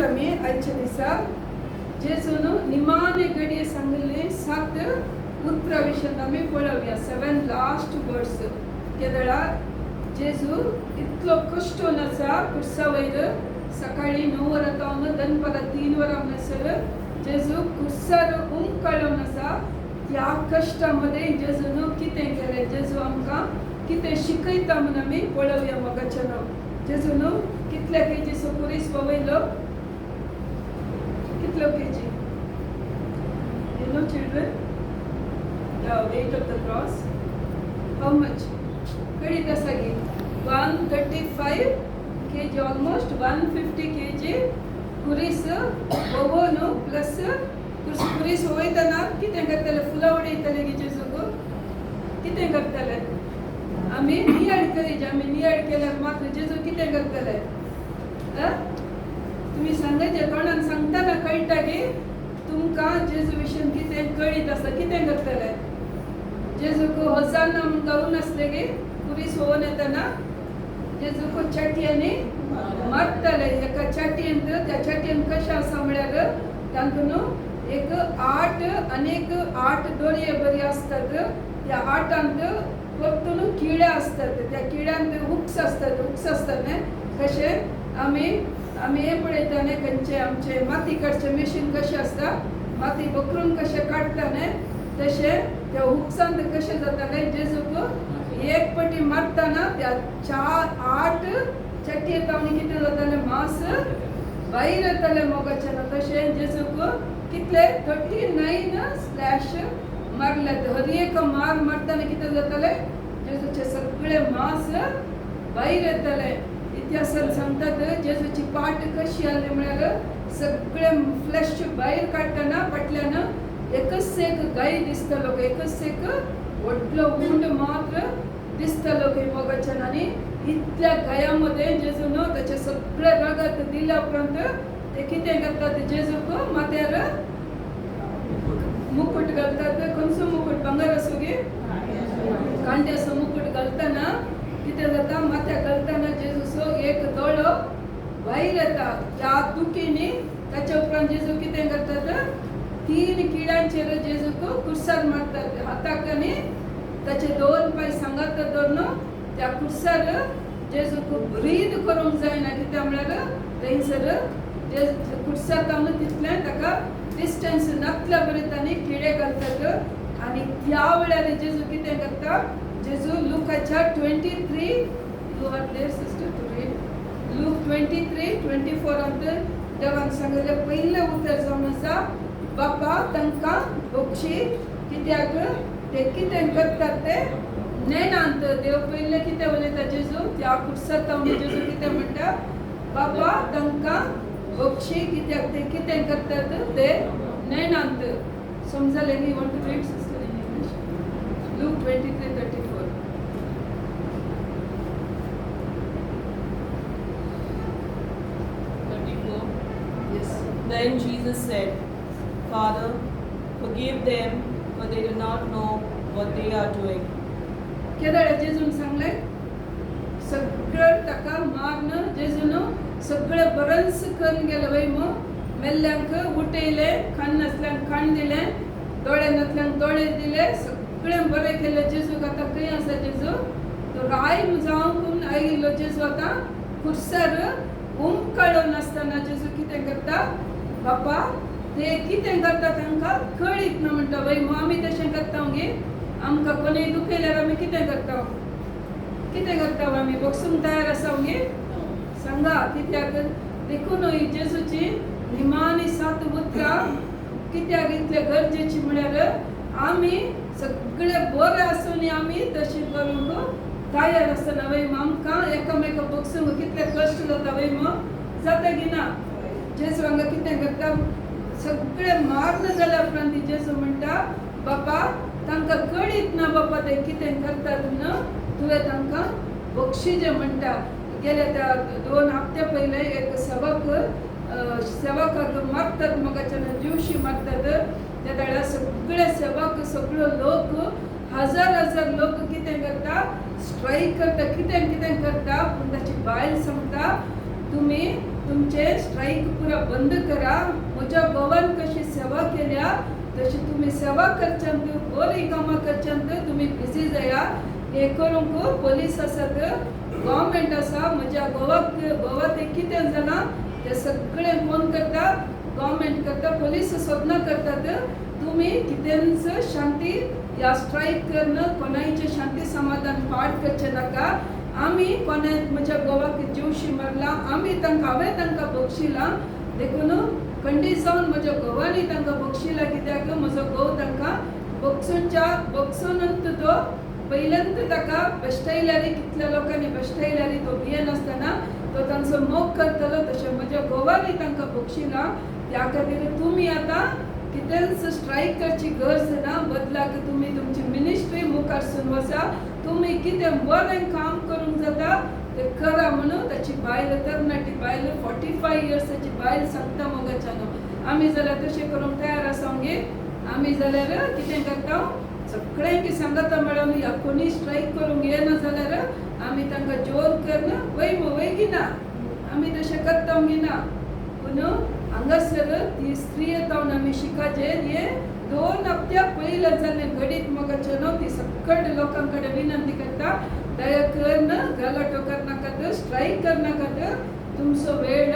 आमी आयच्या दिसा जेजून निमाणे घडये सांगले 7 उतरां विशयी आमी पळोवया. 7 लास्ट वर्ड्स. केदळा जेजू इतलो कश्टून आसा कुर्सा वयर सकाळी 9 वरां जावन दनपारां 3 वरां म्हणसर जेजू कुर्सार उमकळून आसा. त्या कश्टामध्ये जेजून कितें केलें, जेजू आमकां कितें शिकयता म्हणून आमी पळोवया मोगाच्यान. जेजून कितले केजी कुरीस वयलो, कितलो KG? You know children, the weight of the cross, how much? कळीत आसा गी 135 kg, almost 150 kg कुरीस वोवन प्लस कुरीस वयतना कितें करतले? फुलां उडयतले गी जेजूक. कितें करतले? आमी नियाळ करीत. आमी नियाळ केल्यार मात्र जेजू कितें करतले? तुम्ही सांगायचे तोंडान सांगतना कळटा गे तुमकां जेजू विशयी कितें कळीत आसा. कितें करतले? जेजूक होसाना म्हूण गावून आसले गे कुरीस वोवन येतना जेजूक चाटयांनी मारतले. एका चाटयेन त्या चाटयेन कशें आसा म्हळ्यार तातून एक 8 आनीक 8 दोरये बरी असतात. त्या 8 परतून किडे असतात. त्या किड्यांत हुक्स असतात न्ही. कशें आमी हे पळयता न्ही खंयचे आमचे माती काडचे मशीन कशें आसता, माती बकरून कशें काडटा न्ही तशें त्या हुक्सांत कशें जातालें. जेजूक एक पटी मारतना त्या 8 चटयेंत कितें जातालें? मांस भायर येतालें मोगाच्यान. तशें जेजूक कितले 39 स्लॅश मारल्यात. हर एक मार मारतना कितें जातालें? जेजूचे सगळे मांस भायर येताले. इतिहासांत सांगतात जेजूची पाट कशी आसली म्हळ्यार सगळे फ्लॅश भायर काडटना फाटल्यान एकच एक गाय दिसतलो, एकच एक व्हडलो उंड मात्र दिसतलो गे मोगाच्यान. आनी इतल्या गायामध्ये जेजून त्याचे सगळे रगत दिल्या उपरांत ते कितें करतात? जेजूक माथ्यार मुकुट घालतात. खंयचो मुकुट? भांगर असो गे कांट्याचो मुकुट घालतना कितें जाता? माथ्याक घालतना जेजूचो एक दोळो भायर येता. त्या दुखीनी ताच्या उपरांत जेजू कितें करतात? 3 किड्यांचेर जेजूक कुर्सार मारतात. हाताक आनी ताचे 2 पाय सांगात धरून त्या कुर्सार जेजूक ब्रीद करूंक जायना. कित्याक म्हळ्यार थंयसर कुर्सार जावन तितलें ताका डिस्टन्स नासल्या बरें तांणी किडे घालतात. आनी त्या वेळार जेजू कितें करता? जेजू लुकाच्या 23 you are there sister to read Luke 23:24 देवान सांगलें पयलें उतर जावन आसा बापा तांकां बक्षी. कित्याक ते कितें करतात ते नेणांत. देव पयलें कितें उलयता? जेजू त्या कुर्सार जावन जेजू कितें म्हणटा? बापा तांकां बक्षी. कित्याक ते कितें करतात ते नेणांत. समजलें न्ही? Want to read sister in English? Luke 23:34. Then Jesus said, Father, forgive them, for they do not know what they are doing. केदार जेजून सांगलें सगळं ताका मारन जेजून सगळें बरंच करून गेले वय मग मेल्ल्यांक उठयले, खाण नासल्यांक खाण दिलें, दोळे नासल्यांक दोळे दिले, सगळें बरें केलें. जेजूक आतां खंय आसा? जेजू तो राय जावंक आयिल्लो जेजू आतां कुर्सार उमकळून आसतना जेजू कितें करता? बापा ते कितें करता तांकां कळीत ना म्हणटा वय मग आमी तशें करता गे. आमकां कोणूय दुखयल्यार आमी कितें करता? कितें करता आमी? बगसूंक तयार आसा गे? सांगा. कित्याक देखून जेजूची निमाणी 7 उतरां कित्याक इतले गरजेची म्हळ्यार आमी सगळे बरें आसून आमी तशें करूंक तयार आसतना वय आमकां एकामेका बगसूंक कितले कश्ट जाता वय मग जाता की ना? जेजू हांगा कितें करता? सगळे मारन जाल्या उपरांत जेजू म्हणटा बापा तांकां कळीत ना बापा ते कितें करतात म्हणून तुवें तांकां बक्षिजे म्हणटा. गेल्या त्या 2 हप्ते पयले एक सेवकाक मारतात मोगाच्यान दिवशी मारतात. त्या वेळार सगळे सेवक सगळो लोक हजार लोक कितें करता? स्ट्राईक करता. कितें करता? पूण ताची बायल सांगता तुम्ही तुमचे स्ट्राईक पुरा बंद करा. म्हज्या गोवान कशी सेवा केल्या तशी तुम्ही सेवा करच्यांत बरी कामां करच्यांत तुम्ही बिझी जाया. हे करूंक पोलीस आसात, गव्हर्मेंट आसा. म्हज्या गोवात कितें जालां ते सगळे फोन करता, गव्हर्मेंट करता, पोलीस सोदना करतात. तुम्ही कितेंच शांती या स्ट्राईक करणं कोणाचे शांती समाधान पाठ करचे नाका. आम्ही कोणा म्हज्या गोवाक जीवशी मारला, हांवें तांकां बक्षिलां देखून खंडीत जावन म्हज्या घोवांनी तांकां बक्षिलां. कित्याक म्हजो घोव तांकां बक्षूनच तो पयल्यांत ताका बेश्टायल्यारी, कितल्या लोकांनी बेश्टायल्यारी तो भियेन आसतना तो तांचो मोग करतलो. तशें म्हज्या घोवांनी तांकां बक्षिलां. त्या खातीर तुमी आतां कितेंच स्ट्राईक करची गरज ना. बदलाक तुमी तुमची मिनिस्ट्री मुखार सुरू वचा. तुमी कितें बरें काम करूंक जाता ते करा म्हणून ताची बायल, तरणाटी बायल, 45 इयर्साची बायल सांगता मोगाच्यान. आमी जाल्यार तशें करूंक तयार आसा. आमी जाल्यार कितें करता, सगळ्यांक सांगता मॅडम, ह्या कोणी स्ट्राईक करूंक येना जाल्यार आमी तांकां जोर करना, वय गिना. आमी तशें करता गिना. पूण हांगासर ती स्त्री येतावन आमी शिकाचे. हे 2 हप्त्या पयलें जाल्लें घडीत मोगाच्यान ती सगळे लोकां कडेन विनंती करता, दया करून गलाटो करनाकात, स्ट्राईक करनाकात, तुमचो वेळ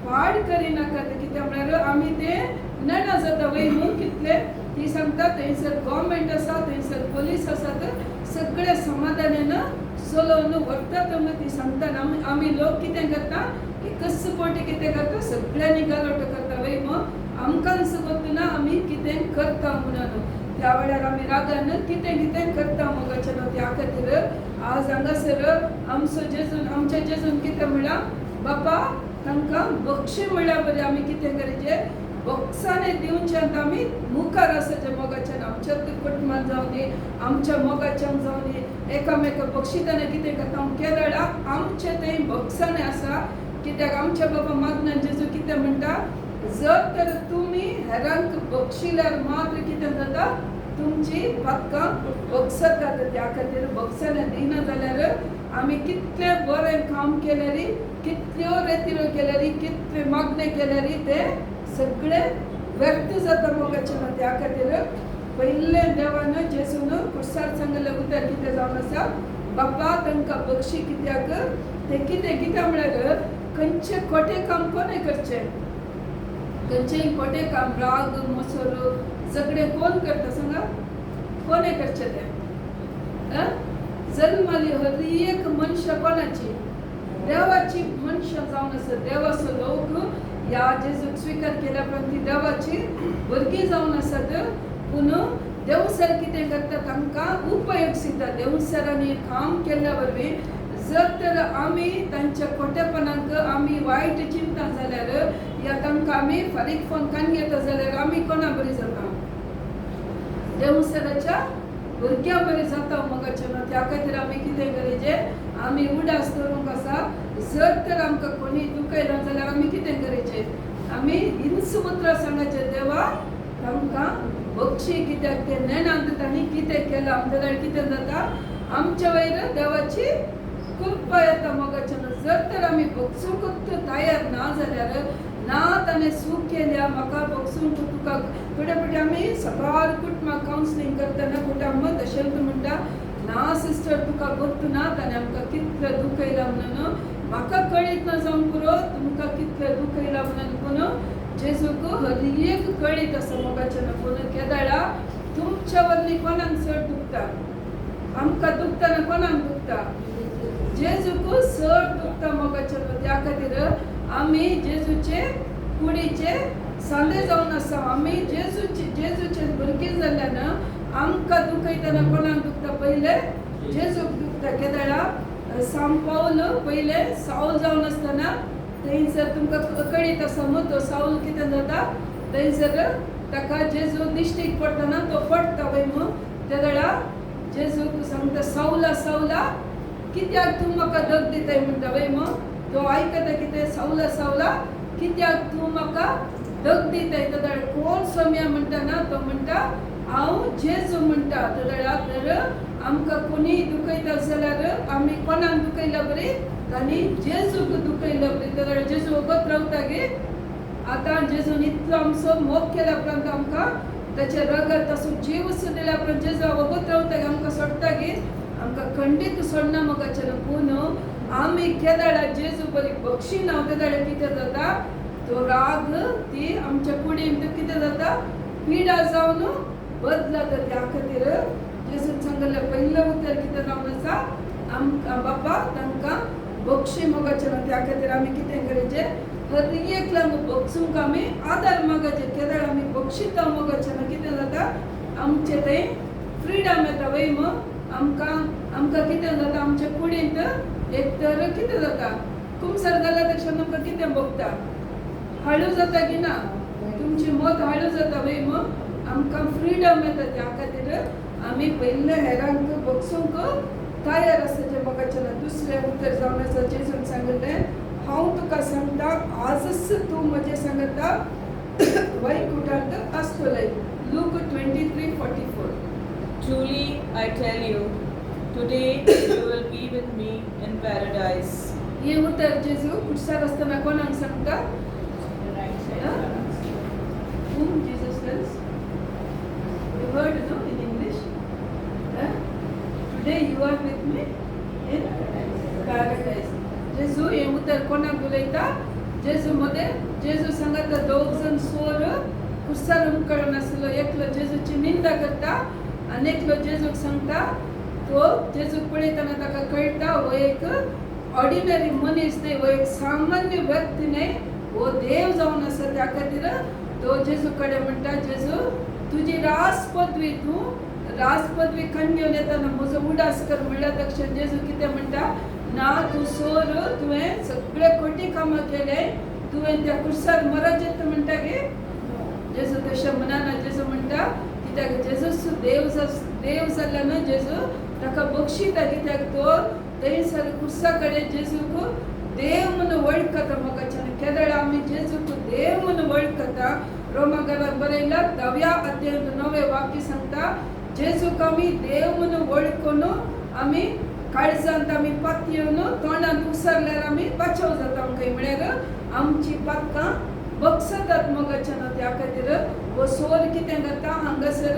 पाड करिनाकात. कित्याक म्हळ्यार आमी ते नेणा जाता वय म्हणून कितले ती सांगता. थंयसर गव्हर्मेंट आसा, थंयसर पोलीस आसात, सगळे समाधानान चलोवन व्हरतात म्हणून ती सांगता. आमी लोक कितें करता, एकच पोटी कितें करता, सगळ्यांनी गलाटो करता वय म्हणून आमकांच गोतूना आमी कितें करता म्हणून. त्या वेळार आमी रागान कितें करता मोगाच्यान. त्या खातीर आज हांगासर आमचे जेजून कितें म्हणला, बापा तांकां बक्षी म्हणल्यार बरें. आमी कितें करचें, बक्षाने दिवच्यांत आमी मुखार आसाचे मोगाच्यान. आमच्या कुटुंबान जावं दी, आमच्या मोगाच्यान जावं दी, एकामेका बक्षिताना कितें करता. केरळाक आमचे थंय बक्षाने आसा. कित्याक आमच्या बाबा मागनान जेजू कितें म्हणटा, जर तर तुमी हेरांक बक्षिल्यार मात्र कितें जाता, तुमची पदकां बक्षतात. त्या खातीर बक्षाने दिना जाल्यार आमी कितलें बरें काम केल्यारी, कितल्यो रेतिरो केल्यारी, कितले मागणे केल्यारी ते सगळे व्यर्थ जाता मोगाच्यान. त्या खातीर पयलें देवान जेजून कुर्सार सांगलें उतर कितें जावन आसा, बापा तांकां बक्षी. कित्याक ते कितें म्हळ्यार खंयचे खोटें काम कोणें करचें, खंयचेंय खोटें काम, राग मोसोर सगळें कोण करता सांगा, कोणें करचें तें. जल्माली हर एक मनशां कोणाची, देवाची मनशां जावन आसा. देवाचो लोक ह्या जेजूक स्विकार केल्या पण ती देवाची भुरगीं जावन आसात. पूण देव सर कितें करता, तांकां उपयोग सिद्धा. देव सरांनी काम केल्ल्या वरवीं जर तर आमी तांच्या खोटेपणाक आमी वायट चिंता जाल्यार या तांकां आमी फारीक फोन कान घेता जाल्यार आमी कोणा बरी जाता, देव सराच्या भुरग्यां बरी जाता मोगाच्यान. त्या खातीर आमी कितें करचें, आमी उडास दवरूंक आसा. जर तर आमकां कोणी दुखयला जाल्यार आमी कितें करचें, आमी हिंस उतरां सांगचें, देवा तांकां बक्षी. कित्याक ते नेणांत तांणी कितें केलां जाल्यार कितें जाता, आमच्या वयर देवाची कृपा येता मोगाच्यान. जर तर आमी बक्षूंक तयार ना जाल्यार, ना ताणें सूख केल्या म्हाका बक्षूंक, तुका फुडें आमी सकाळ कुटुंबाक कावन्सिलींग करतना कुटुंब दशरथ म्हणटा, ना सिस्टर तुका गोत्तू ना, ताणें आमकां कितलें दुखयलां म्हणून. म्हाका कळीत ना जावन पुरो तुमकां कितलें दुखयलां म्हणून. पूण जेजूक हर एक कळीत आसा मोगाच्यान. पूण केदाळा तुमच्या वरवीं कोणाक चड दुखता, आमकां दुखता ना कोणाक दुखता, जेजूक चड दुखता मोगाच्यान. त्या खातीर आमी जेजूचे कुडीचे सांदे जावन आसा. आमी जेजूचे भुरगीं जाल्ल्यान आमकां दुखयतना कोणाक दुखता, पयले जेजूक दुखता. केदाळा सांत पाऊल पयले साऊल जावन आसतना थंयसर तुमकां कळीत आसा न्हू, तो साऊल कितें जाता, थंयसर ताका जेजू दिश्टीक पडटना तो पडटा वय म्हणून. केदाळा जेजूक सांगता, साऊला कित्याक तूं म्हाका दग दिताय म्हणटा वय म्हणून. तो आयकता कितें, साऊला कित्याक तूं म्हाका दग दिताय. केदाळा कोण सोम्या म्हणटा ना, तो म्हणटा हांव जेजू म्हणटा तर आमकां कोणी दुखयता जाल्यार आमी कोणाक दुखयला बरी आनी जेजूक दुखयला बरी तर जेजू वगत रावता गे आतां जेजून इतलो आमचो मोग केल्या उपरांत आमकां ताचे रगत ताचो जीव सुद्दां दिल्या उपरांत जेजू वगत रावता गे आमकां सोडटा गे आमकां खंडीत सोडना मोगाचें पूण आमी केदाळा जेजू बरी बक्षीन हांव तेदाळे कितें जाता तो राग ती आमच्या कुडीन कितें जाता पिडा जावन बदलता त्या खातीर जेजून सांगलें पयलें उतर कितें जावन आसा आमकां बापा तांकां बक्षी मोगाचें त्या खातीर आमी कितें करचें हर एकल्यांक बक्षूंक आमी आदार मागचें केदाळ आमी बक्षिता मोगाचें कितें जाता आमचें तें फ्रिडम येता वय आमकां कितें जाता आमच्या कुडींत एक तर कितें जाता कुमसार जाल्या तशें आमकां कितें भोगता हाळू जाता की ना तुमची मत हाळू जाता वय आमकां फ्रिडम येता त्या खातीर आमी पयले हेरांक बक्षूंक तयार आसचें मोगाचें दुसरें उतर जावन आसा जेजून सांगलें हांव तुका सांगता आजच तूं म्हजें सांगता वैकुंठांत आसतलें look 23:44 Truly I tell you, today you will be with me in paradise. हे उतर जेजू कुडसार आसतना कोणाक सांगता whom Jesus tells you heard no in English today you are with me in paradise जेजू हे उतर कोणाक उलयता जेजू मध्ये जेजू सांगता दोग जण सोर कुडसार मुखार आसलो एकलो जेजूची निंदा करता आनी एकलो जेजूक सांगता तो जेजूक पळयतना ताका कळटा हो एक ऑर्डिनरी मनीस न्हय हो एक सामान्य व्यक्ती न्हय हो देव जावन आसा त्या खातीर तो जेजू कडेन म्हणटा जेजू तुजी राजपदवी तूं राजपदवी खण घेवन येतना म्हजो उडास कर म्हणल्यार तक्षण जेजू कितें म्हणटा ना तूं सोर तुवें सगळे खोटी कामां केले तुवें त्या कुडसार मरजेत म्हणटा गे जेजू तशें म्हणना जेजू म्हणटा कित्याक जेजूस देव जाल्यान जेजू ताका बक्षिता कित्याक तो थंयसर कुडसा कडेन जेजूक देव म्हणून वळखता मोगाचें केदाळ आमी जेजूक देव म्हणून वळखता रोमाकाराक बरयला 10व्या अध्यायात 9वें वाक्य सांगता जेजूक आमी देव म्हणून वळखून आमी काळजांत आमी पातयेवन तोंडांत उसरल्यार आमी बचाव जाता आमकां म्हळ्यार आमची पातकां बक्षतात मोगाचें त्या खातीर हो सोर कितें करता हांगासर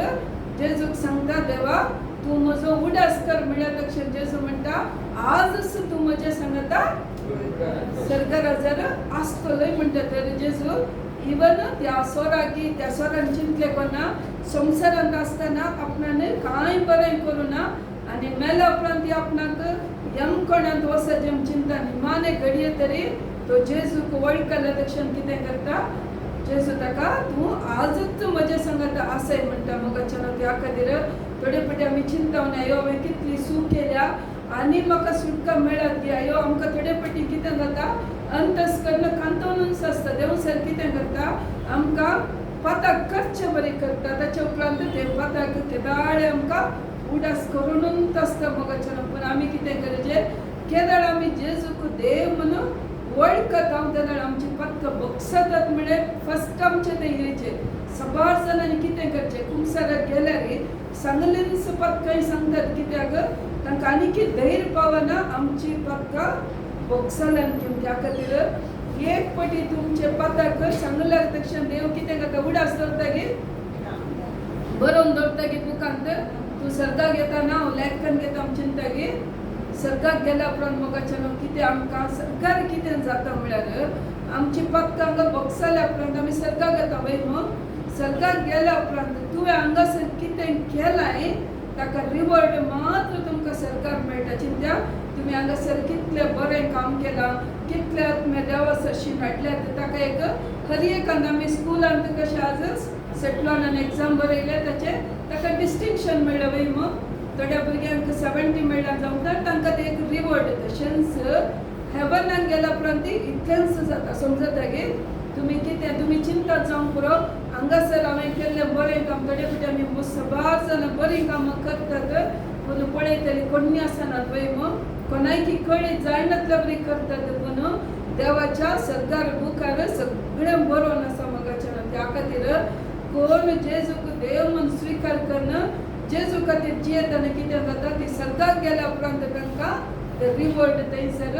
जेजूक सांगता देवा तूं म्हजो उडास कर म्हळ्यार तक्षण जेजू म्हणटा आजच तूं म्हजें सांगता सर्गराजार आसतलोय म्हणटा तर जेजू इवन त्या सोराकी त्या सोरान चिंतले कोना संवसारांत आसतना आपणान कांय बरें करूं ना आनी मेल्या उपरांत ती आपणाक यमकोणांत वचचें चिंता निमाणे घडये तरी तो जेजूक वळखला तक्षण कितें करता जेजू ताका तूं आजच म्हजे सांगता आसय म्हणटा मोगाचें त्या खातीर थोडे फावटी आमी चिंतावन अयो हांवें कितली सूख केल्या आनी म्हाका सुटका मेळत गी अयो आमकां थोडे फावटी कितें जाता अंतस्करण कांतोवनूच आसता देव सर कितें करता आमकां पाताक करचें बरें करता ताचे उपरांत ते पाताक केदाळे आमकां उडास करूनच आसता मोगाचें पूण आमी कितें करचें केदाळ आमी जेजूक देव म्हणून वळखत हांव तेन्ना आमची पत्कां बक्षतात म्हळ्यार फस्ट आमचें तें येवचें सबार जाणांनी कितें करचें कुमसाराक गेल्यार सांगलेच पत्कांय सांगतात कित्याक तांकां आनीक धैर्य पावना आमची पत्कां बक्षल्यान घेवन त्या खातीर एक फावटी तुमचे पताक सांगल्यार तक्षण देव कितें करता उडास दवरता गे बरोवन दवरता गे बुकांत तूं सर्गाक येता ना हांव लेखन घेता आमी चिंता गे सर्गाक गेल्या उपरांत मोगाचें कितें आमकां सर्गार कितें जाता म्हळ्यार आमची पत्कां हांगा बक्षल्या उपरांत आमी सर्गाक येता वय सर्गाक गेल्या उपरांत तुवें हांगासर कितें केलाय ताका रिवॉर्ड मात्र तुमकां सर्गार मेळटा चिंत्या तुमी हांगासर कितलें बरें काम केलां कितले आत्मे देवासरशी हाडल्यात ताका एक हर एकान आमी स्कुलांत कशें आजच सेटलॉनान एग्जाम बरयले ताका डिस्टिंक्शन मेळ्ळें वय थोड्या भुरग्यांक 70 मेळ्ळां जावं तर तांकां ते एक रिवॉर्ड तशेंच हेवनान गेल्या उपरांत इतलेंच जाता समजता गे तुमी कितें तुमी चिंता जावंक पुरो हांगासर हांवें केल्लें बरें काम थोडे फावटी आमी सबार जाणां बरीं कामां करतात पूण पळयतली कोणी आसनात वय कोणायकी कळी जायनातल्या बरी करतात पूण देवाच्या सर्गार बुकार सगळें बरोवन आसा मोगाचें त्या खातीर कोण जेजूक देव म्हणून स्वीकार करणं जेजू खातीर जियेतना कितें जाता ती सर्गाक गेल्या उपरांत तांकां ते रिवॉर्ड थंयसर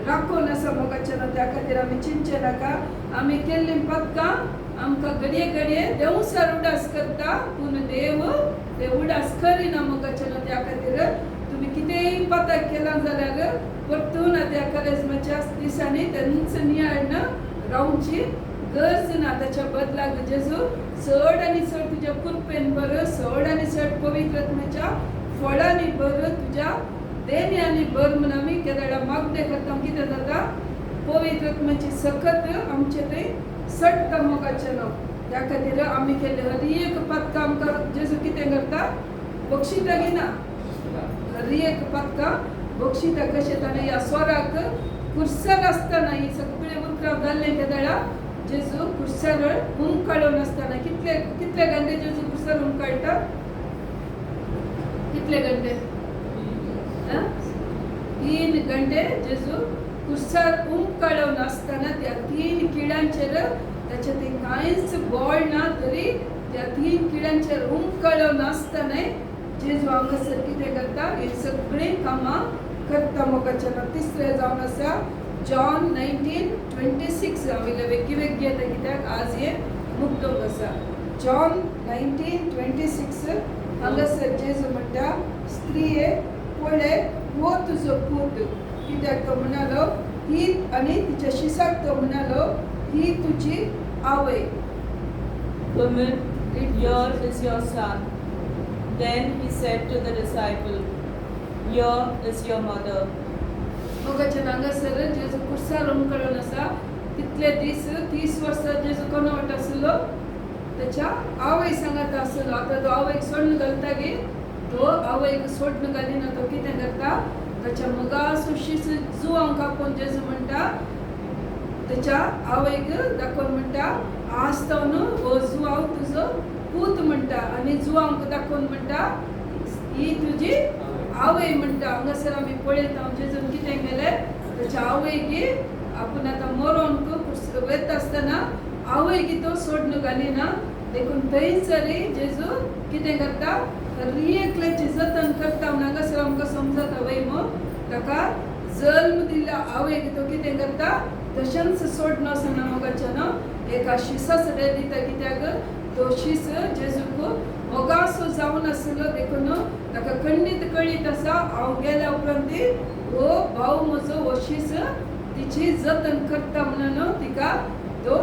राखून आसा मोगाचें त्या खातीर आमी चिंतचे नाका आमी केल्लीं पथकां आमकां घडये घडये देंवसर उडास करता पूण देव ते उडास करिना मोगाचें त्या खातीर तुमी कितेंय पथक केलां जाल्यार परतून त्या कारेजमाच्या दिसांनी तेंच नियाळन रावची गरज ना ताच्या बदलाक जेजू चड आनी चड तुज्या कृपेन भर चड आनी चड पवित्र आत्म्याच्या फळांनी भर तुज्या देण्यांनी भर म्हणून आमी केदारा मागणे करता कितें जाता पवित्र आत्म्याची सकत आमचे थंय सडटा मोगाचें नांव त्या खातीर आमी केल्ले हर एक पथकां आमकां जेजू कितें करता बक्षिता घेना हर एक पथकां बक्षिता कशें ताणें ह्या स्वराक कुर्सार आसतना ही सगळें उतराव जाल्लें केदारा जेजू कुर्सार हुमकळून आसतना कितले घंटे जेजू कुर्सार हुमकळटा कितले घंटे 3 घंटे जेजू कुर्सार हुमकळून आसतना त्या 3 किड्यांचेर ताचे ते कांयच बळ ना तरी त्या 3 किड्यांचेर हुमकळून आसतना जेजू हांगासर कितें करता ही सगळीं कामां करता मोगाचें तिसरें जावन आसा जॉन 19:26 आमी वेगळी वेगळी येता कित्याक आज हे मुक्तोब आसा जॉन 19:26 हांगासर जेजू म्हणटा स्त्रिये पळय हो तुजो पूत कित्याक तो म्हणालो ही आनी तिच्या शिसाक तो म्हणालो ही तुजी आवय Woman, here is your son. Then he said to the disciple, here is your mother. मोगाचें हांगासर जेजू कुर्सार हुमकळून आसा तितले दीस 30 वर्सां जेजू कोणावट आसलो त्याच्या आवय सांगात आसलो आतां तो आवयक सोडून घालता गे तो आवयक सोडून घालिना तो कितें करता ताच्या मोगासो शीस जुवांक कापून जेजू म्हणटा त्याच्या आवयक दाखोवन म्हणटा आज तो न्हू हो जुवांव तुजो पूत म्हणटा आनी जुवांक दाखोवन म्हणटा ही तुजी आवय म्हणटा हांगासर आमी पळयता जेजून कितें केलें त्याच्या आवयक आपूण आतां मरोंक वता आसतना आवयक तो सोडून घालिना देखून थंयसरी जेजू कितें करता एकल्याची जतन करता म्हूण हांगासर आमकां समजता वयमो ताका जल्म दिल्ल्या आवयक तो कितें करता तशेंच सोडून आसना मोगाचें न्हू एका शिसास दिता कित्याक तो शीस जेजूक मोगासो जावन आसलो देखून ताका खंडीत कळीत आसा हांव गेल्या उपरांत हो भाव म्हजो हो शीस तिची जतन करता म्हणून तिका तो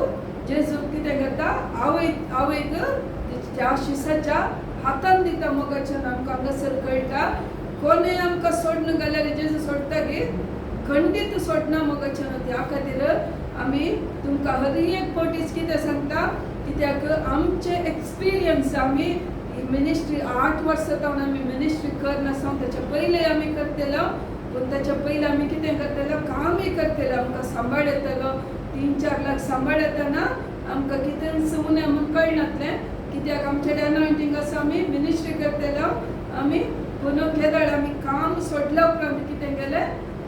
जेजू कितें करता आवयक त्या शिसाच्या हातान दिता मोगाचें आमकां हांगासर कळटा कोणें आमकां सोडून घाल्यार जेजू सोडटा गे खंडीत सोडना मोगाचें त्या खातीर आमी तुमकां हर एक फावटीच कितें सांगता कित्याक आमचे एक्सपिरियन्स आमी मिनिस्ट्री 8 वर्सां जावन आमी मिनिस्ट्री करनासा ताच्या पयलीं आमी करतलो पूण ताच्या पयलीं आमी कितें करतलो कामूय करतलो आमकां सांबाळ येतलो 3-4 लाख सांबाळ येतना आमकां कितें उणें म्हूण कळनातलें कित्याक आमचे एनॉयंटींग आसा आमी मिनिस्ट्री करतलो आमी पूण केदार आमी काम सोडल्या उपरांत कितें केलें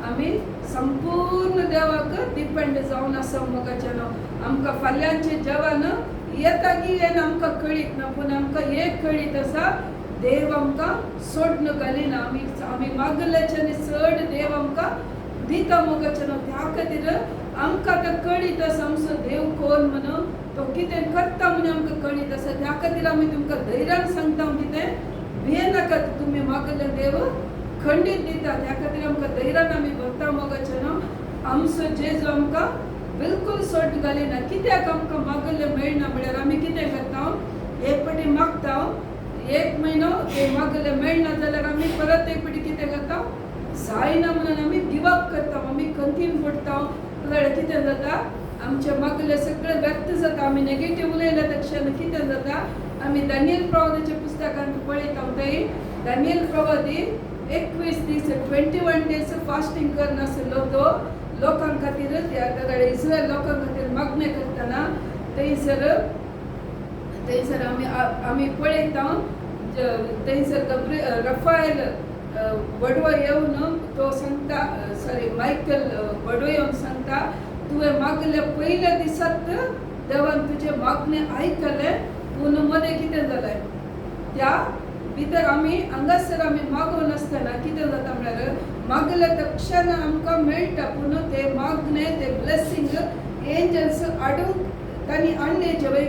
आमी संपूर्ण देवाक डिपेंड जावन आसा मोगाचें न्हू आमकां फाल्यांचे जेवण येता की येना आमकां कळीत ना पूण आमकां एक कळीत आसा देव आमकां सोडून घालिना आमी मागल्याचे आनी चड देव आमकां दिता मोगाचें न्हू त्या खातीर आमकां आतां कळीत आसा आमचो देव कोण म्हणून तो कितें करता म्हणून आमकां कळीत आसा त्या खातीर आमी तुमकां धैर्यान सांगता कितें भियेनाकात तुमी मागलें देव खंडीत दिता त्या खातीर आमकां धैर्यान आमी भरता मोगाचें न्हू आमचो जेजू आमकां बिलकुल सोड घालिना कित्याक आमकां मागलें मेळना म्हळ्यार आमी कितें करता एक फावटी मागता 1 म्हयनो ते मागलें मेळना जाल्यार आमी परत एक फावटी कितें करता जायना म्हणून आमी गिवअप करता आमी कंटीन्यू पडटा जाल्यार कितें जाता आमचे मागलें सगळें व्यक्त जाता आमी नेगेटीव उलयल्या तशें कितें जाता आमी दानियल प्रवादाच्या पुस्तकांत पळयता थंय दानियल प्रवादी 21 दीस 21 डेज फास्टिंग करनासलो तो लोकां खातीर त्या इस्रायल लोकां खातीर मागणें करतना थंयसर आमी पळयता थंयसर रफायल बडवो येवन तो सांगता मायकल बडवो येवन सांगता तुवें मागल्या पयल्या दिसात देवान तुजें मागणें आयकलें पूण मदें कितें जालें त्या भितर आमी हांगासर आमी मागोवन आसतना कितें जाता म्हळ्यार मागले तक्षण आमकां मेळटा पूण ते मागणे ते ब्लेसिंग एंजल्स हाडूंक तांणी हाडले जेवय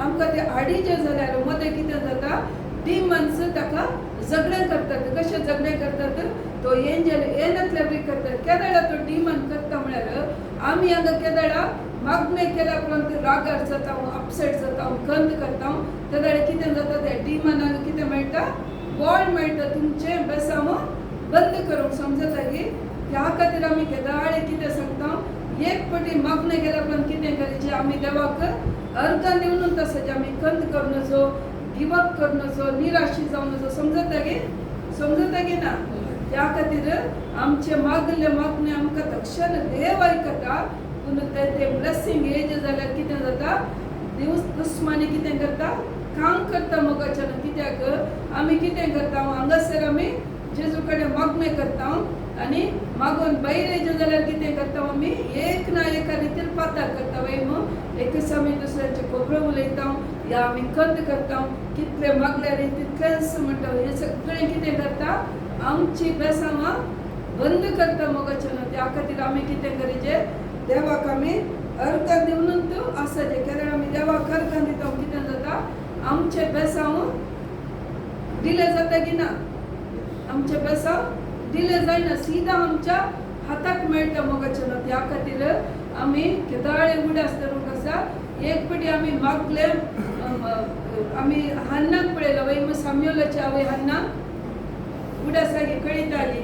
आमकां ते हाडिचे जाल्यार मदें कितें जाता डिमन्स ताका झगडें करतात कशें झगडें करतात तो एंजल येनातले बी करतात केदाळा तो डिमन करता म्हळ्यार आमी हांगा केदाळा मागणे केल्या उपरांत रागार जाता अपसेट जाता कंद करता केदाळे कितें जाता त्या डिमनाक कितें मेळटा बॉल मेळटा तुमचे बेसांव बंद करूंक समजता की त्या खातीर आमी केदाळे कितें सांगता एक फावटी मागणे केल्या उपरांत कितें करचें आमी देवाक अर्घ दिवन तसो आमी कंद करूं नजो गिवअप करूं नजो निराशी जावन नजो समजता की ना त्या खातीर आमचे मागले मागणे आमकां तक्षण देव आयकता पूण ते ब्लेसिंग येजे जाल्यार कितें जाता दिवस दुस्मानी कितें करता काम करता मोगाच्यान कित्याक आमी कितें करता हांगासर आमी जेजू कडेन मागणे करता आनी मागून भायर येजे जाल्यार कितें करता आमी एक ना एका रितीन पाताळ करता वय एकच आमी दुसऱ्याचे खोबऱ्यो उलयता या आमी कंद करता कितले मागल्यार तितलेंच म्हणटा हे सगळें कितें करता आमची बेसांवां बंद करता मोगाच्यान त्या खातीर आमी कितें करचें देवाक आमी अर्घ दिवनूच आसाचें कारण आमी देवाक अर्घ दिता कितें जाता आमचे बेसांव डिले जाता की ना आमचे बेसांव डिले जायना सीधा आमच्या हाताक मेळटा मोगाच्यान त्या खातीर आमी केदाळे उडास धरूंक आसा एक फावटी आमी मागले आमी हन्नाक पळयलो वय साम्युएलाची आवय हन्ना उडासागे कळिताली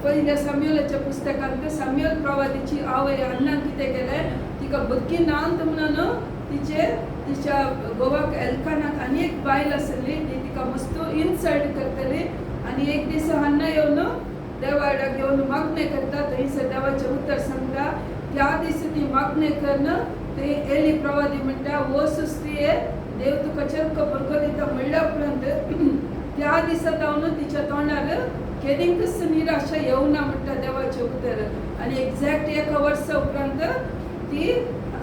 पयल्या साम्युएलाच्या पुस्तकांत साम्युएल प्रवादीची आवय हन्नान कितें केलें तिका भुरगी नांत म्हणून तिच्या घोवाक एल्कानाक आनी एक बायल आसली ती तिका मस्त इन्सल्ट करतली आनी एक दीस हन्ना येवन देवाक घेवन मागणे करता थंयसर देवाचें उतर सांगता त्या दीस ती मागणे करन ते एली प्रवादी म्हणटा हो सुस्त्रिये देव तुका चरको भुरगो दिता म्हणल्या उपरांत त्या दिसा जावन तिच्या तोंडार केदींकच निराशा येवना म्हणटा देवाचें उतर आनी एक्झॅक्ट एका वर्सा उपरांत ती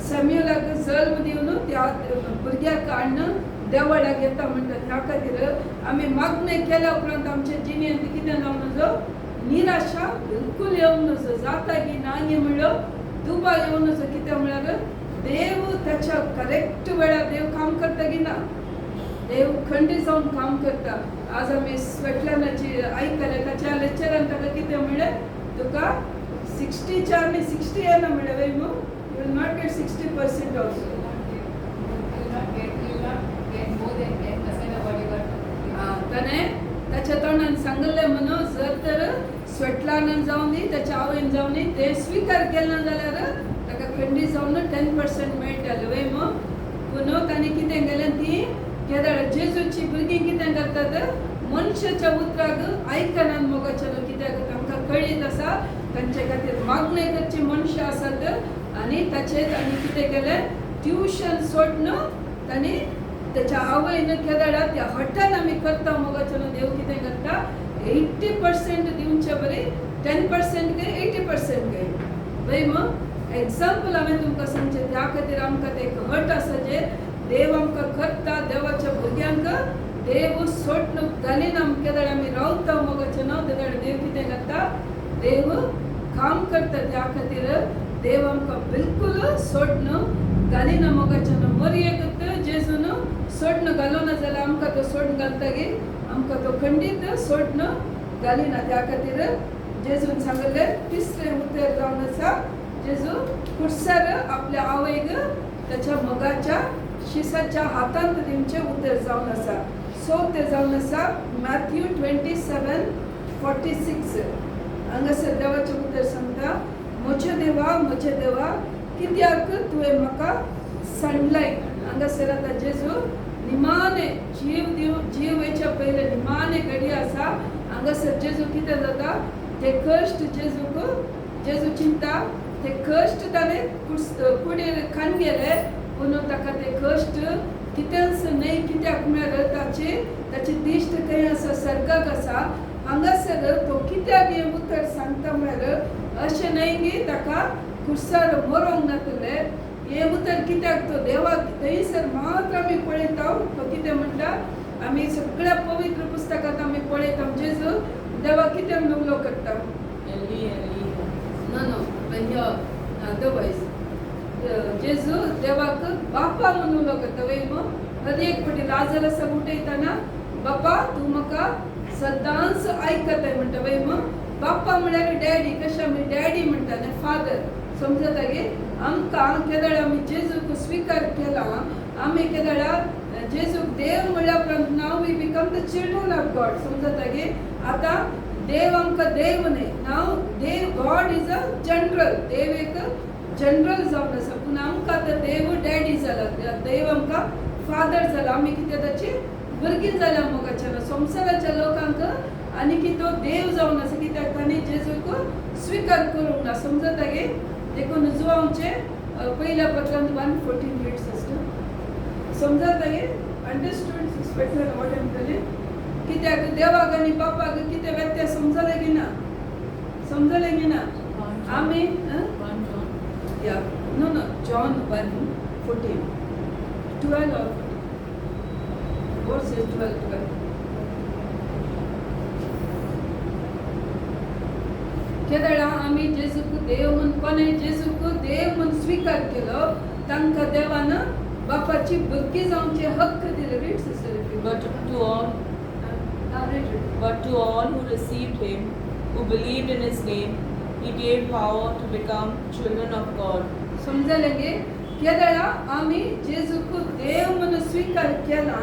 सॅम्युएलाक जल्म दिवन त्या भुरग्याक हाडून देवळाक येता म्हणटा त्या खातीर आमी मागणे केल्या उपरांत आमच्या जिणेंत कितें जावन नजो निराशा बिलकूल येवंक नजो जाता की ना म्हणलो दुबाव येवंक नजो कित्याक म्हळ्यार देव त्याच्या करेक्ट वेळार देव काम करता की ना देव खंडी जावन काम करता आज आमी स्वेटलॅनाची आयकले ताच्या लेक्चरान ताका कितें म्हणलें तुका 64 आनी 60 येना म्हणलें वय you will not gate 60% also त्याच्या तोंडान सांगले म्हणून जर तर स्वेटलॅनान जावन दी त्याच्या आवयन जावन दी ते स्वीकार केले जाल्यार ताका खंडी जावन 10% मेळटलें वय पूण तांणी कितें केलें ती केदाळ जेजूची भुरगीं कितें करतात मनशाच्या उतराक आयकनात मोगाच्यान कित्याक तांकां कळीत आसा तांचे खातीर मागणे करची मनशां आसात आनी ताचेर तांणी कितें केलें ट्युशन सोडून तांणी त्याच्या आवयन केदाळा त्या हट्टान आमी करता मोगाच्यान देव कितें करता 80% दिवचे बरे 10% काय 80% काय वय एक्झाम्पल हांवें तुमकां सांगचें त्या खातीर आमकां ते एक हट आसा जे देव आमकां करता देवाच्या भुरग्यांक देव सोडून घालीन केदाळ आमी रावता मोगाच्यान केदाळ देव कितें करता देव काम करता त्या खातीर देव आमकां बिलकुल सोडून घालिना मोगाच्यान मरयेक जेजून सोडून घालोना जाल्यार आमकां तो सोडून घालता गे आमकां तो खंडीत सोडून घालिना त्या खातीर जेजून सांगलें तिसरें उतर जावन आसा जेजू खुर्सार आपल्या आवयक त्याच्या मोगाच्या शिसाच्या हातांत दिवचें उतर जावन आसा चवथें जावन आसा मॅथ्यू 27:46 हांगासर देवाचें उतर सांगता म्हजे देवा कित्याक तुवें म्हाका सांडलाय हांगासर आतां जेजू निमाणे जीव येच्या पयले निमाणे घडी आसा हांगासर जेजू कितें जाता ते कश्ट जेजू चिंता ते कश्ट ताणें कुडीर खान गेले पूण ताका ते कश्ट कितेंच न्हय कित्याक म्हळ्यार ताची दिश्ट खंय आसा सर्गाक आसा हांगासर तो कित्याक हें उतर सांगता म्हळ्यार अशें न्हय की ताका खुर्सार मरोंक नातलें हे उतर कित्याक तो देवा थंयसर मात्र आमी पळयता तो कितें म्हणटा आमी सगळ्या पवित्र पुस्तकांत आमी पळयता जेजू देवा कितें म्हणून उलो करता Eli, Eli. नो अदरवायज जेजू देवाक बापा म्हणून उलो करता वय मग आदी एक फावटी लाजरसाक उठयतना बापा तूं म्हाका सदांच आयकताय म्हणटा वय मग बापा म्हळ्यार डॅडी कशें आमी डॅडी म्हणटा न्ही फादर समजता गे आमकां केदळ आमी जेजूक स्विकार केला आमी केदळ जेजूक देव म्हळ्या उपरांत नाव we become the children of God समजता गे आतां देव आमकां देव न्ही नाव देव गॉड इज अ जनरल देव एक जनरल जावन आसा पूण आमकां आतां देव डॅडी जाला देव आमकां फादर जाला आमी कितें ताची भुरगीं जाल्या मोगाच्या संवसाराच्या लोकांक आनी की तो देव जावन आसा कित्याक तांणी जेजूक स्विकार करूंक ना समजता गे देखून जुवांचे पयल्या पत्रांत 1:14 रीड्स आसता समजता गे understood special what am telling कित्याक देवाक आनी बापाक कितें व्यत्यास समजले की ना समजले की ना आमी 1 John. या no John 1:14 12 or 14 what says 12 केदळा आमी जेजूक देव म्हूण कोणे जेजूक देव म्हूण स्विकार केलो तांकां देवान बापाची भुरगीं जावचे हक्क दिले read sister But to all who received him, who believed in his name, he gave power to become children of God. समजले गे केदळा आमी जेजूक देव म्हूण स्विकार केला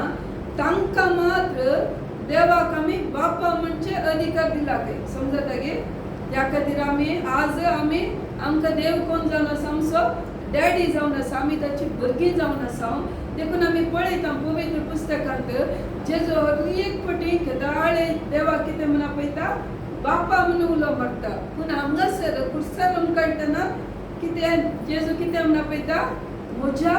तांकां मात्र देवाक आमी बापा म्हणचे अधिकार दिला गे समजता गे त्या खातीर आमी आज आमी आमकां देव कोण जावन आसा आमचो डॅडी जावन आसा आमी ताची भुरगीं जावन आसा देखून आमी पळयता पवित्र पुस्तकांत जेजू एक फावटी केदाळे देवा कितें म्हूण आपयता बापा म्हणून उलो मारता पूण हांगासर कुर्सार काडटना कितें जेजू कितें म्हूण आपयता म्हज्या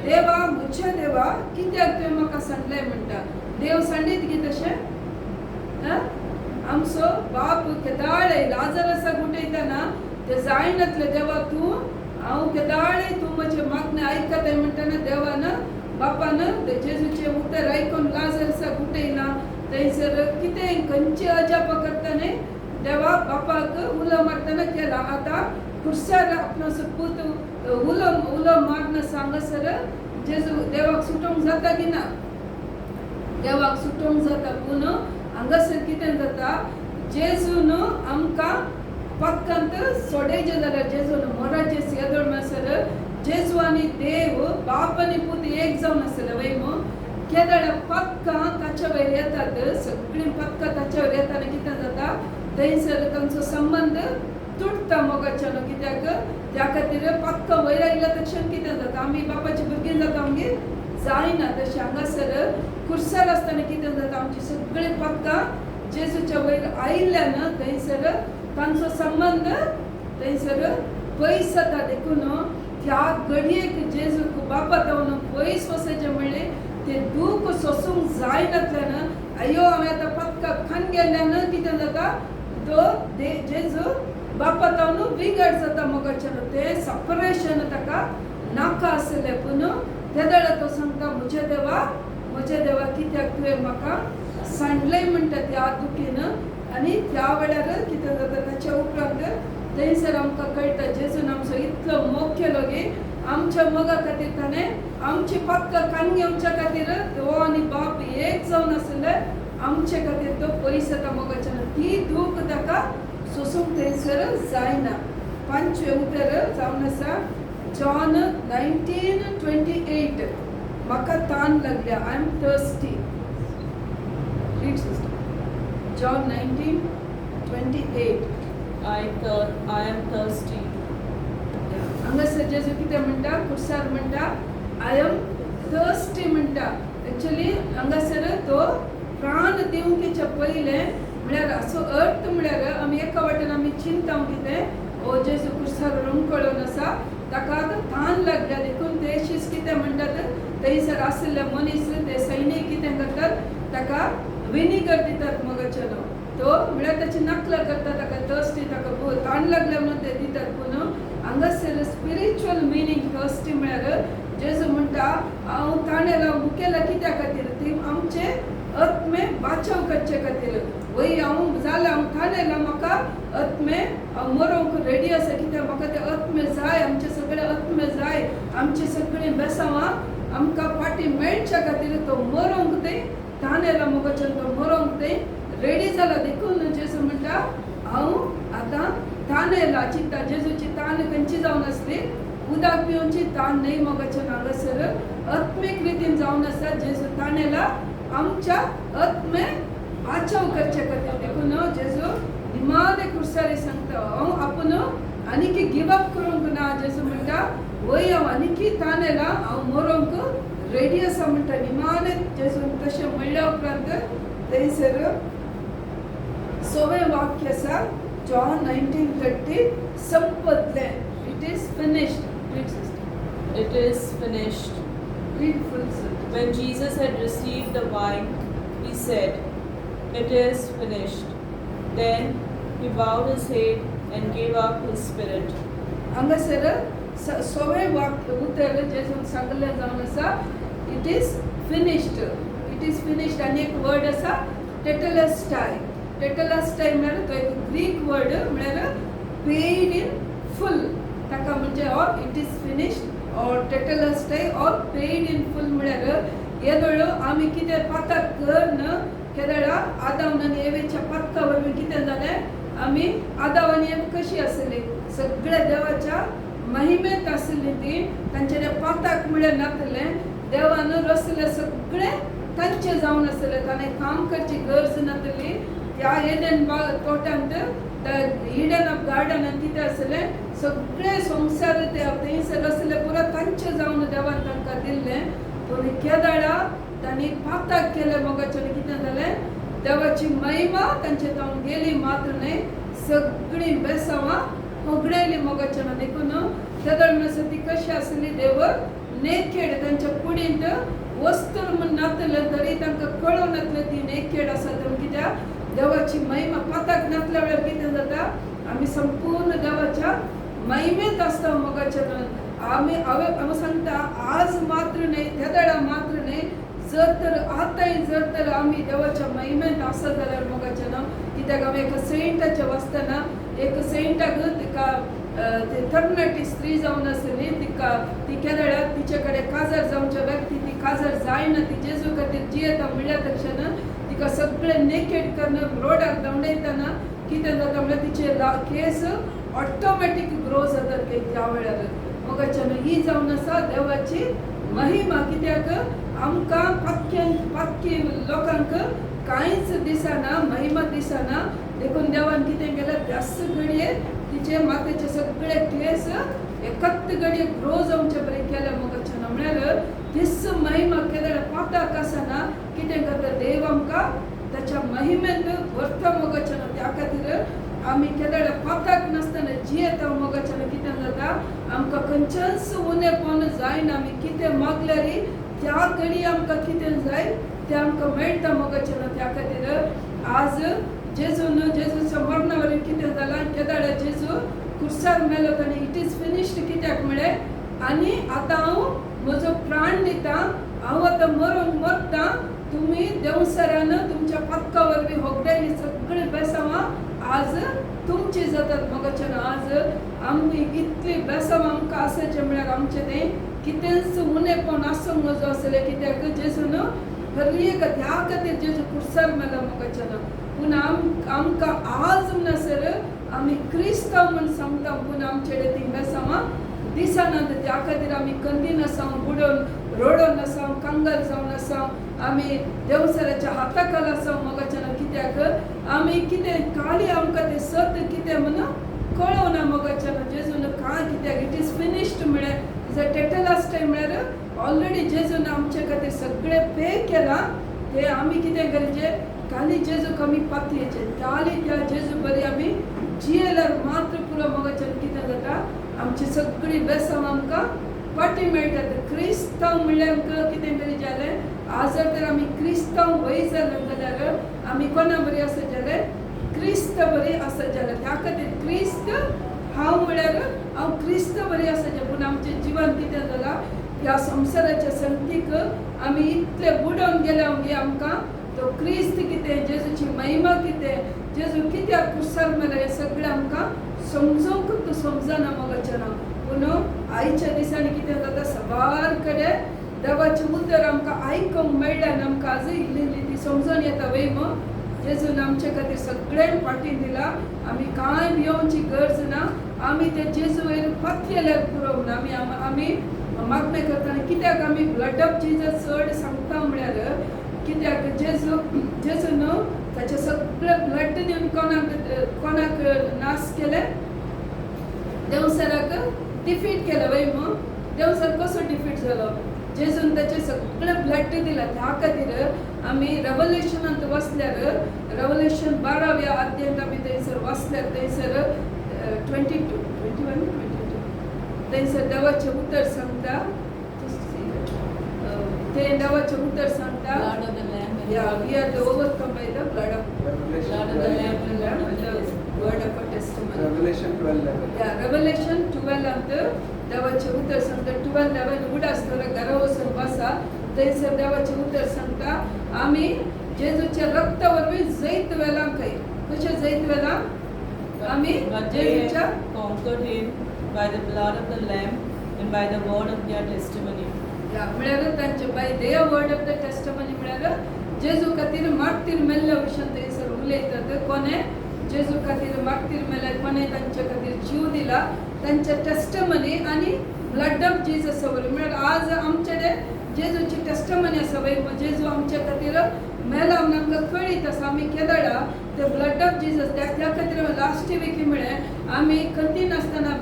देवा कित्याक तुवें म्हाका सांडलें म्हणटा देव सांडीत गे तशें आमचो बाप केदाळे लाजरसाक उठयतना ते जायनातले देवा तूं हांव केदाळे तूं म्हजें मागणें आयकताय म्हणटना देवान बापान जेजूचें उतर आयकून लाजरसाक उठयना थंयसर कितें खंयची अजाप करतना देवा बापाक उलो मारतना केला आतां खुर्सार आपणाचो पूत उलो मारना हांगासर जेजू देवाक सुटोवंक जाता की ना देवाक सुटोवंक जाता पूण हांगासर कितें जाता जेजून आमकां पक्कांत सोडयचें जाल्यार जेजून मोराचें येदोळ म्हणसर जेजू आनी देव बाप आनी पूत एक जावन आसले वय मग केदळ पक्का ताच्या वयर येतात सगळीं पक्का ताच्या वयर येताना कितें जाता थंयसर तांचो संबंध तुटता मोगाच्यान कित्याक त्या खातीर पक्का वयर आयल्या तशें कितें जाता आमी बापाची भुरगीं जाता आमगे जायना तशें हांगासर खुर्सार आसतना कितें जाता आमची सगळीं पक्का जेजूच्या वयर आयिल्ल्यान थंयसर तांचो संबंध थंयसर पयस जाता देखून त्या घडयेक जेजूक बापा जावन पयस वचचें म्हणलें तें दूख सोसूंक जायनातल्यान अयो हांवें आतां पक्का खान गेल्ल्यान कितें जाता तो जेजू बापा जावन विगड जाता मोगाच्यान तें सपरेशन ताका नाका आसलें पूण तेदळ तो सांगता म्हज्या देवा कित्याक तुवें म्हाका सांडलें म्हणटा त्या दुखीन आनी त्या वेळार कितें जाता ताच्या उपरांत थंयसर आमकां कळटा जेजून आमचो इतलो मोग केलो गे आमच्या मोगा खातीर ताणें आमची पक्का कान घेवच्या खातीर तो आनी बाप एक जावन आसले आमचे खातीर तो पयस जाता मोगाच्यान ती दूख ताका सोसूंक थंयसर जायना 5 उतर जावन आसा जॉन 19:28 म्हाका तान लागल्या I am thirsty read sister John 19:28 I am thirsty. हांगासर जेजू कितें म्हणटा खुर्सार म्हणटा आय एम थर्स्टी म्हणटा एक्चुअली हांगासर तो प्राण दिवंकेच्या पयलें म्हळ्यार असो अर्थ म्हळ्यार आमी एका वाटेन आमी चिंताव कितें ओ जेजू खुर्सार रुमकळून आसा ताका तान लागल्या देखून ते शीस कितें म्हणटात थंयसर आसले मनीस ते सैनीक कितें करतात ताका विनिगर दितात मोगाच्यान तो म्हळ्यार ताची नकल करता ताका थर्स्टी ताका ताण लागल्या म्हणून ते दितात पूण हांगासर स्पिरिच्युअल मिनींग असती म्हळ्यार जेजू म्हणटा हांव ताणेला मुखेला कित्या खातीर ती आमचे आत्मे बाचाव करचे खातीर वय हांव जाल्यार हांव ताणेला म्हाका आत्मे हांव मरोंक रेडी आसा कित्याक म्हाका ते आत्मे जाय आमचे सगळे आत्मे जाय आमचे सगळे बेसांवां आमकां फाटी मेळच्या खातीर तो मरोंक ते ताणेला मोगाच्यान तो मरोंक ते रेडी जाला देखून जेजू म्हणटा हांव आतां ताणेला चिंता जेजूची ताण खंयची जावन आसली उदक पिवची ताण न्हय मोगाच्यान हांगासर आत्मीक रितीन जावन आसा जेजू ताणेला आमच्या आत्मे बाचाव करचे खातीर देखून जेजू निमाणे खुर्सारी सांगता हांव आपूण आनीक गिव अप करूंक ना जेजू म्हणटा वय हांव आनीक ताणेला हांव मरोंक रेडी आसा म्हणटा निमाणे जेजून तशें म्हणल्या उपरांत थंयसर 6वें वाक्य आसा जॉन 19:30 संपतलें it is finished It is finished. read full sentence. When Jesus had received the wine, he said, "It is finished." Then he bowed his head and gave up his spirit. हांगासर 6वें वाक्य उतर जेजून सांगलें जावन आसा it is finished आनी एक word आसा टेटेलेस्टाय म्हळ्यार तो एक ग्रीक वर्ड म्हळ्यार पेड इन फुल ताका म्हणजे ऑर इट इज फिनिश्ड और टेटेलेस्टाय और पेड इन फुल म्हळ्यार येदोळो आमी कितें पाताक करन केदळा आदाम आनी एवेच्या पातका वरवीं कितें जालें आमी आदाम आनी एव कशी आसली सगळ्या देवाच्या महिमेंत आसली ती तांचे पाताक म्हळ्यार नातलें देवान रचले सगळे तांचे जावन आसले ताणें काम करची गरज नातली त्या एडेन तोट्यांत इडन ऑफ गार्डनांत कितें आसलें सगळे संसार ते थंयसर आसले पुरो तांचे जावन देवान तांकां दिल्लें पूण केदाळा तांणी पाताक केलें मोगाच्यान कितें जालें देवाची महिमा तांचे जावन गेली मात्र न्हय सगळीं बेसांवां होगडयली मोगाच्यान देखून केदाळ ती कशी आसली देवर नेकेड तांच्या कुडींत वस्तूर म्हूण नातलें तरी तांकां कळोन नातलें ती नेकेड आसा तें कित्याक देवाची महिमा पाताक नातल्या वेळार कितें जाता आमी संपूर्ण देवाच्या महिमेंत आसता मोगाच्यान हांव सांगता आज मात्र न्हय केदाळा मात्र न्हय जर तर आमी देवाच्या महिमेंत आसा जाल्यार मोगाच्यान कित्याक हांव एका सेंटाचे वाचतना एक सेंटाक तिका तरणाटी स्त्री जावन आसली तिका ती केदाळा तिचे कडेन काजार जावच्या व्यक्ती ती काजार जायना ती जेजू खातीर जियेता म्हणल्या तशें तिका सगळें नेकेड करून रोडाक दवडयतना कितें जाता म्हळ्यार तिचे केस ऑटोमॅटीक ग्रो जातात त्या वेळार मोगाच्यान ही जावन आसा देवाची महिमा कित्याक आमकां पाक्की लोकांक कांयच दिसना महिमा दिसना देखून देवान कितें केलें त्याच घडये तिचे माथेचे सगळे केस एकच घडये ग्रो जावचे बरें केलें मोगाच्यान म्हळ्यार तीच महिमा केदाळ पाताक आसना कितें करता देव आमकां ताच्या महिमेंत व्हरता मोगाच्यान त्या खातीर आमी केदाळ पाताक नासतना जियेता मोगाच्यान कितें जाता आमकां खंयचेच उणेपण जायना आमी कितें मागल्यार त्या घडी आमकां कितें जाय तें आमकां मेळटा मोगाच्यान त्या खातीर आज जेजूच्या मरणा वरवीं कितें जालां केदाळ जेजू खुर्सार मेलो आनी इट इज फिनिश्ड कित्याक म्हळ्यार आनी आतां हांव म्हजो प्राण दिता हांव आतां मरता तुमी देवसरान तुमच्या पातका वरवीं होगडयली सगळीं बेसांवां आज तुमची जातात मोगाच्यान आज आमी इतली बेसांवां आमकां आसाचें म्हळ्यार आमचें तें कितेंच उणेपण आसूंक नजो आसलें कित्याक जेजून हर एक ह्या खातीर जेजू खुर्सार मेलो मोगाच्यान पूण आमकां आज म्हणसर आमी क्रिस्तांव म्हूण सांगता पूण आमचे कडेन ती बेसांवां दिसनात त्या खातीर आमी कंदीन आसां बुडोवन रोडोन आसां कांगल जावन आसां आमी देवसराच्या हाताखाल आसां मोगाच्यान कित्याक आमी कितें काळी आमकां तें सत कितें म्हूण कळोना मोगाच्यान जेजून कांय कित्याक इट इज फिनिश्ड म्हळ्यार टेटेलेस्टाय म्हळ्यार ऑलरेडी जेजून आमचे खातीर सगळें पे केलां तें आमी कितें करचें खाली जेजूक आमी पातयेचें खाली त्या जेजू बरी आमी जियेल्यार मात्र पुरो मोगाच्यान कितें जाता आमची सगळी बेसांव आमकां पाटी मेळटात क्रिस्तांव म्हणल्यार कितें तरी जालें आज जर आमी क्रिस्तांव वय जाल्यार आमी कोणा बरी आसत जाल्यार क्रिस्त बरी आसत जाल्यार त्या खातीर क्रिस्त हांव म्हळ्यार हांव क्रिस्त बरी आसाचें पूण आमचें जिवन कितें जालां ह्या संवसाराच्या संगतीक आमी इतले बुडोवन गेले आमगे आमकां तो क्रिस्त कितें जेजूची महिमा कितें जेजू कित्याक क्रुसार मेलो हें सगळें आमकां समजूंक तूं समजना मोगाचें ना पूण आयच्या दिसांनी कितें जाता सबार कडेन देवाचें उतर आमकां आयकूंक मेळ्ळें आनी आमकां आजूय इल्ली इल्ली ती समजून येता वय मो जेजून आमचे खातीर सगळें फाटीं दिलां आमी कांय भियोवची गरज ना आमी ते जेजू वयर फात केल्यार पुरो म्हणून आमी मागणें करतना कित्याक आमी ब्लड ऑफ जिजस चड सांगता म्हळ्यार कित्याक जेजू न्हू ताचें सगळें ब्लड दिवन कोणाक नाश केलें देवसराक डिफीट केलं वय मग देवसर कसो डिफीट जालो जेजून ताचें सगळें ब्लड दिलां त्या खातीर आमी रेवलेशनांत वाचल्यार रेवलेशन 12व्या अध्यायांत आमी थंयसर वाचल्यार थंयसर 21 थंयसर देवाचें उतर सांगता ते देवाचें उतर सांगता we are the overcome by the blood of the Lamb and the word of our testimony. Revelation 12:11. Yeah, Revelation 12 अंत देवाचे उतर सांगता 12:11 उड आसतना घरा वचून बसा थंयसर देवाचे उतर सांगता आमी जेजूच्या रक्ता वरवीं जैत वेलां खंय कशें जैत वेलां आमी जेजूच्या conquered him by the blood of the Lamb and by the word of their testimony. म्हळ्यार तांचे बाय देव वर्ड ऑफ द टेस्टमनी म्हळ्यार जेजू खातीर मागतीर मेल्ल्या विशयान थंयसर उलयतात कोणे जेजू खातीर मागतीर मेले कोणे तांचे खातीर जीव दिला तांचे टेस्टमनी आनी ब्लड ऑफ जीजस वरवीं म्हळ्यार आज आमचे जेजूची टेस्टमनी आसा वय जेजू आमचे खातीर मेला म्हणून आमकां कळीत आसा आमी केदडा ते ब्लड ऑफ जीजस त्या खातीर लास्ट विकी म्हळें आमी खंती नासतना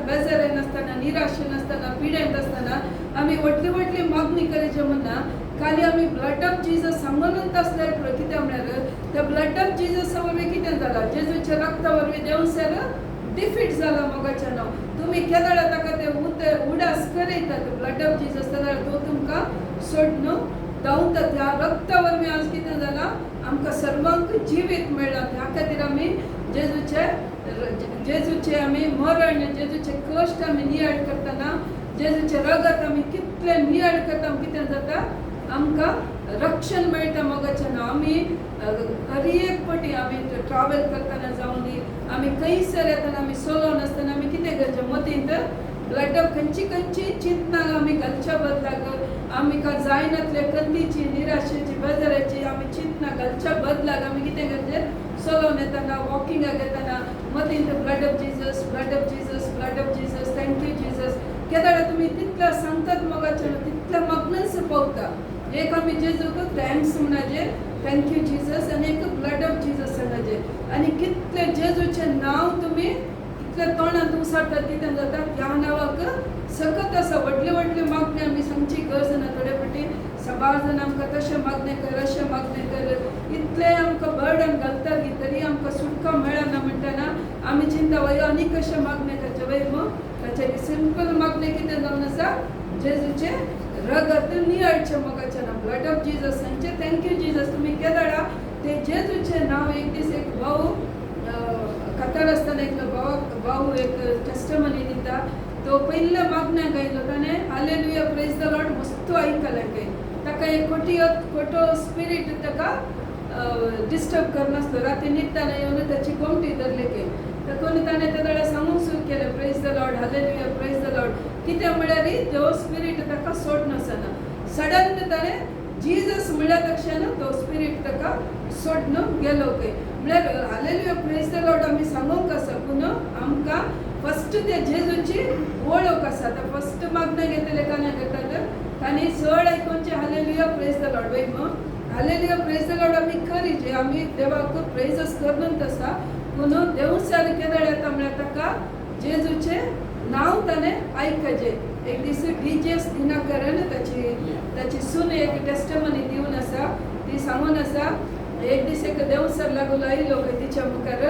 बेजारे नासतना निराशे नासतना पिडेंत आसतना आमी व्हडली मागणी करचें म्हणना खाली आमी ब्लड ऑफ जीजस सांगूनच आसल्यार पुरो कित्याक म्हळ्यार त्या ब्लड ऑफ जीजस वरवीं कितें जालां जेजूच्या रक्ता वरवीं देवसर डिफीट जाला मोगाचें नांव तुमी केदडा ताका ते उडास करयतात ब्लड ऑफ जीजस जाल्यार तो तुमकां सोडून धांवता त्या रक्ता वरवीं आज कितें जालां आमकां सर्वांक जिवीत मेळ्ळां त्या खातीर आमी जेजूचे आमी मरण जेजूचे कश्ट आमी नियाळ करतना जेजूचे रगत आमी कितले नियाळ करता कितें जाता आमकां रक्षण मेळटा मोगाचें नांव आमी हर एक फावटी आमी ट्रॅवल करतना जावं दी आमी खंयसर येतना आमी सोलो नासतना आमी कितें करचें मतींत ब्लड ऑफ खंयची चिंतनां आमी घालच्या बदलाक आमी जायनातले कंदीची निराशेची बेजाराची आमी चिंतनां घालच्या बदलाक आमी कितें करचें सोलोन येतना वॉकिंगाक येतना मतींत blood of Jesus blood of Jesus blood of Jesus thank you Jesus Kedar तुमी तितलें सांगतात मोगाचें तितलें मग्नच पावता एक आमी जेजूक थँक्स म्हणचे थँक्यू जीजस आनी एक ब्लड ऑफ जीजस सांगचे आनी कितलें जेजूचें नांव तुमी कितले तोंडांत उसळटात कितें जाता त्या नांवाक सकत आसा व्हडले मागणी आमी सांगची गरज ना थोडे फावटी सबार जाण आमकां तशें मागणें कर अशें मागणें कर इतलें आमकां बर्डन घालतात की तरी आमकां सुटका मेळना म्हणटना आमी चिंता वय आनी कशें मागणें करचें वय मग ताचे सिंपल मागणें कितें जावन आसा जेजूचें रगत नियाळचें मोगाचें नांव ब्लड ऑफ जीजस सांगचें थँक्यू जीजस तुमी केदाडा ते जेजूचें नांव एक दीस एक भाऊ कतार आसतना एक भाऊ एक टेस्टमनी दिता तो पयल्या मागण्याक आयलो ताणें हालेलुया प्रेज द लॉर्ड मस्त आयकलें खंय ताका एक खोटो स्पिरीट ताका डिस्टर्ब करनासलो राती न्हिदताना येवन ताची गोमटी धरले खंय देखून ताणें त्या वेळा सांगूंक सुरू केलें praise the Lord hallelujah praise the Lord कित्याक म्हळ्यार तो स्पिरीट ताका सोडनासना सडन ताणें जीजस म्हणल्या तक्षण तो स्पिरीट ताका सोडून गेलो खंय म्हळ्यार हालेलुया प्रेज द लॉर्ड आमी सांगूंक आसा पूण आमकां फस्ट ते जेजूची वळख आसा आतां फस्ट मागणें घेतले कांय करतात तांणी चड आयकोनचें हालेलुया प्रेज द लॉर्ड वय मग हालेलुया प्रेज द लॉर्ड आमी करीचे आमी देवाक प्रेजस करूनच आसा पूण देव सारकें येता म्हळ्यार ताका जेजूचें नांव ताणें आयकचें एक दीस डीजेस दिनाकरण ताची सून एक टेस्टमनी दिवन आसा ती सांगून आसा एक दीस एक देवसर लागून आयलो खंय तिच्या मुखार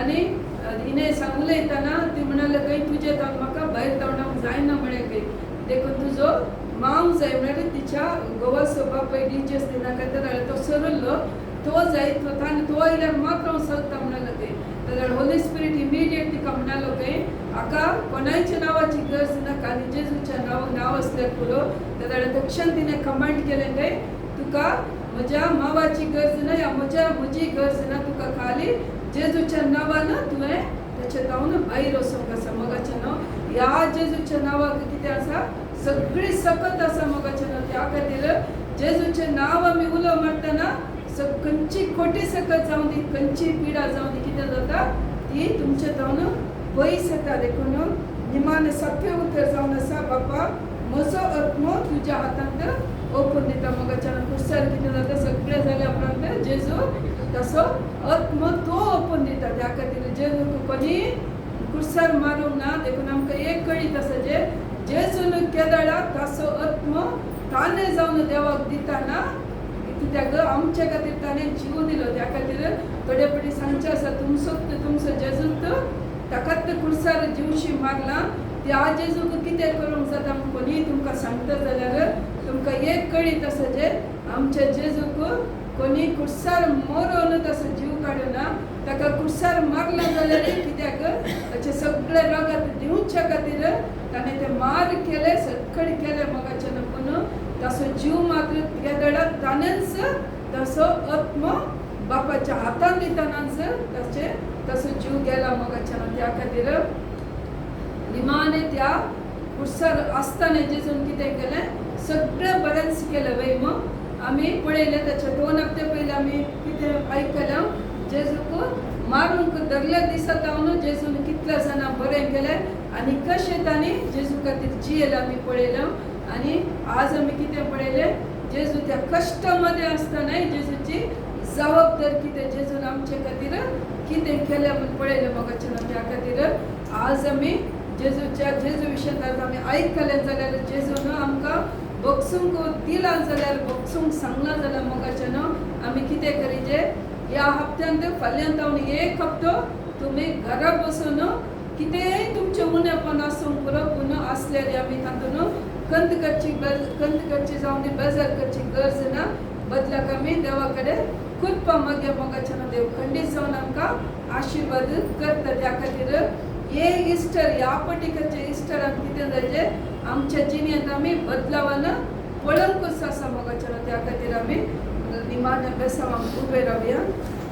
आनी हिणें सांगलयतना ती म्हणाले खंय तुजे तावन म्हाका भायर धांवडावंक जायना म्हळें खंय देखून तुजो मांव जाय म्हळ्यार तिच्या घोवाचो बापाय डीजेस दिनाकरण तो सरल्लो तो जाय तो आयल्यार मात हांव चलता म्हणालो खंय जाल्यार होली स्पिरीट इमिडिएट तिका म्हणलो काय आका कोणाच्या नावाची गरज ना खाली जेजूच्या नाव असल्यार पुरो जाल्यार तक्षण तिने कमांड केलें काय तुका म्हज्या मावाची गरज ना या म्हजी गरज ना तुका खाली जेजूच्या नावानं तुवें त्याच्या जावन भायर वचूंक आसा मोगाचें न्हू ह्या जेजूच्या नावाक कितें आसा सगळी सकत आसा मोगाचें न्हू त्या खातीर जेजूचें नांव आमी उलो मारतना खंयची खोटी सकत जावन दी खंयची पिडा जावन दी कितें जाता ती तुमचे जावन पयस येता देखून निमाणें सत्य उतर जावन आसा बापा म्हजो आत्मो तुज्या हातांत ओपून दिता मोगाच्या कुसर कितें जाता सगळें जाल्या उपरांत जेजू तसो आत्मो तो ओपून दिता त्या खातीर जेजू कोणी कुसर मारूंक ना देखून आमकां एक कळीत आसा जे जेजून केदळा तसो आत्मो ताणें जावन देवाक दिताना कित्याक आमचे खातीर ताणें जीव दिलो त्या खातीर थोडे फावटी सांगचें आसा तुमचो जेजूत ताकाच कुडसार जीवशी मारला त्या जेजूक कितें करूंक जाता कोणी तुमकां सांगता जाल्यार तुमकां एक कळीत आसा जे आमच्या जेजूक कोणी कुडसार मरोन तसो जीव काडूना ताका कुडसार मारला जाल्यार कित्याक ताचे सगळे रगत दिवच्या खातीर ताणें ते मार केले सगळे केले मोगाचें पूण तसो जीव मात्र केदळा ताणेंच तसो आत्मो बापाच्या हातान दितानाच तसो जीव गेला मोगाचें त्या खातीर निमाणें त्या कुडसार आसतना जेजून कितें केलें सगळें बरेंच केलें वैम आमी पळयलें ताचे 2 हप्ते पयलीं आमी कितें आयकलें जेजूक मारूंक धरल्या दिसा जावन जेजून कितल्या जाणां बरें केलें आनी कशें तांणी जेजू खातीर जियेलें आमी पळयलें आनी आज आमी कितें पळयलें जेजू त्या कश्टामध्ये आसतना जेजूची जबाबदारी कितें जेजून आमचे खातीर कितें केलें म्हूण पळयलें मोगाचें त्या खातीर आज आमी जेजू विशयी आज आमी आयकलें जाल्यार जेजून आमकां बगसूंक दिलां जाल्यार बगसूंक सांगलां जाल्यार मोगाचें न्हू आमी कितें करीजे ह्या हप्त्यांत फाल्यांत हांव एक हप्तो तुमी घरा बसून कितेंय तुमचें उणेपण आसूंक पुरो पूण आसलेली आमी तातूंत कंत करची जावन दी बेजार करची गरज ना बदलाक आमी देवा कडेन खुदपा मागे मोगाचें न्हू देव खंडीत जावन आमकां आशिर्वाद करता त्या खातीर हे इस्टर ह्या पटिकाचे इस्टरान कितें जायचें आमच्या जिणेंत आमी बदलावान पळोवंकूच आसा मोगाचें त्या खातीर आमी निमाण्या बेसांवाक उबे रावया